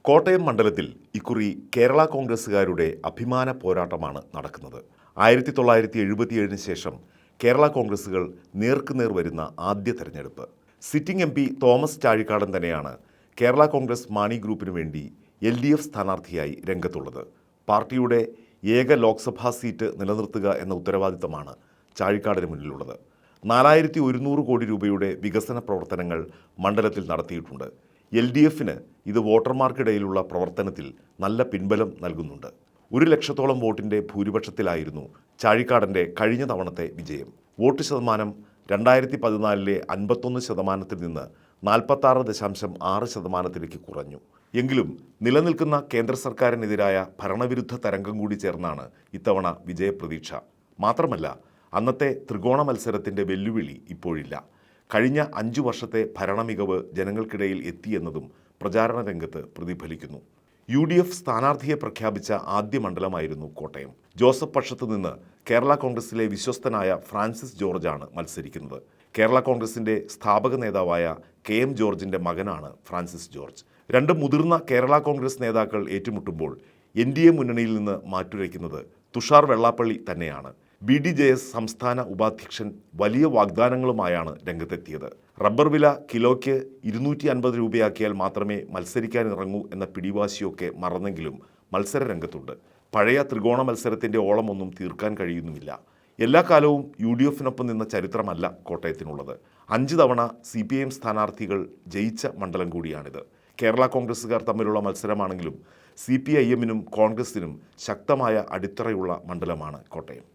കോട്ടയം മണ്ഡലത്തിൽ ഇക്കുറി കേരള കോൺഗ്രസുകാരുടെ അഭിമാന പോരാട്ടമാണ് നടക്കുന്നത്. 1977 ശേഷം കേരള കോൺഗ്രസുകൾ നേർക്കുനേർ വരുന്ന ആദ്യ തെരഞ്ഞെടുപ്പ്. സിറ്റിംഗ് MP തോമസ് ചാഴിക്കാടൻ തന്നെയാണ് കേരള കോൺഗ്രസ് മാണി ഗ്രൂപ്പിനു വേണ്ടി LDF സ്ഥാനാർത്ഥിയായി രംഗത്തുള്ളത്. പാർട്ടിയുടെ ഏക ലോക്സഭാ സീറ്റ് നിലനിർത്തുക എന്ന ഉത്തരവാദിത്തമാണ് ചാഴിക്കാടന് മുന്നിലുള്ളത്. 4100 കോടി രൂപയുടെ വികസന പ്രവർത്തനങ്ങൾ മണ്ഡലത്തിൽ നടത്തിയിട്ടുണ്ട്. LDFന് ഇത് വോട്ടർമാർക്കിടയിലുള്ള പ്രവർത്തനത്തിൽ നല്ല പിൻബലം നൽകുന്നുണ്ട്. 1 ലക്ഷത്തോളം വോട്ടിൻ്റെ ഭൂരിപക്ഷത്തിലായിരുന്നു ചാഴിക്കാടൻ്റെ കഴിഞ്ഞ തവണത്തെ വിജയം. വോട്ട് ശതമാനം 2014 51% നിന്ന് 46.6% കുറഞ്ഞു. എങ്കിലും നിലനിൽക്കുന്ന കേന്ദ്ര സർക്കാരിനെതിരായ ഭരണവിരുദ്ധ തരംഗം കൂടി ചേർന്നാണ് ഇത്തവണ വിജയപ്രതീക്ഷ. മാത്രമല്ല, അന്നത്തെ ത്രികോണ മത്സരത്തിൻ്റെ വെല്ലുവിളി ഇപ്പോഴില്ല. കഴിഞ്ഞ 5 വർഷത്തെ ഭരണമികവ് ജനങ്ങൾക്കിടയിൽ എത്തിയെന്നതും പ്രചാരണ രംഗത്ത് പ്രതിഫലിക്കുന്നു. UDF സ്ഥാനാർത്ഥിയെ പ്രഖ്യാപിച്ച ആദ്യ മണ്ഡലമായിരുന്നു കോട്ടയം. ജോസഫ് പക്ഷത്തു നിന്ന് കേരള കോൺഗ്രസിലെ വിശ്വസ്തനായ ഫ്രാൻസിസ് ജോർജാണ് മത്സരിക്കുന്നത്. കേരള കോൺഗ്രസിൻ്റെ സ്ഥാപക നേതാവായ KM ജോർജിൻ്റെ മകനാണ് ഫ്രാൻസിസ് ജോർജ്. 2 മുതിർന്ന കേരള കോൺഗ്രസ് നേതാക്കൾ ഏറ്റുമുട്ടുമ്പോൾ NDA മുന്നണിയിൽ നിന്ന് മാറ്റുരയ്ക്കുന്നത് തുഷാർ വെള്ളാപ്പള്ളി തന്നെയാണ്. BDJS സംസ്ഥാന ഉപാധ്യക്ഷൻ വലിയ വാഗ്ദാനങ്ങളുമായാണ് രംഗത്തെത്തിയത്. റബ്ബർ വില കിലോയ്ക്ക് 250 രൂപയാക്കിയാൽ മാത്രമേ മത്സരിക്കാനിറങ്ങൂ എന്ന പിടിവാശിയൊക്കെ മറന്നെങ്കിലും മത്സര രംഗത്തുണ്ട്. പഴയ ത്രികോണ മത്സരത്തിൻ്റെ ഓളമൊന്നും തീർക്കാൻ കഴിയുന്നുമില്ല. എല്ലാ കാലവും UDFനൊപ്പം നിന്ന ചരിത്രമല്ല കോട്ടയത്തിനുള്ളത്. 5 തവണ CPIM സ്ഥാനാർത്ഥികൾ ജയിച്ച മണ്ഡലം കൂടിയാണിത്. കേരള കോൺഗ്രസുകാർ തമ്മിലുള്ള മത്സരമാണെങ്കിലും CPIMനും കോൺഗ്രസിനും ശക്തമായ അടിത്തറയുള്ള മണ്ഡലമാണ് കോട്ടയം.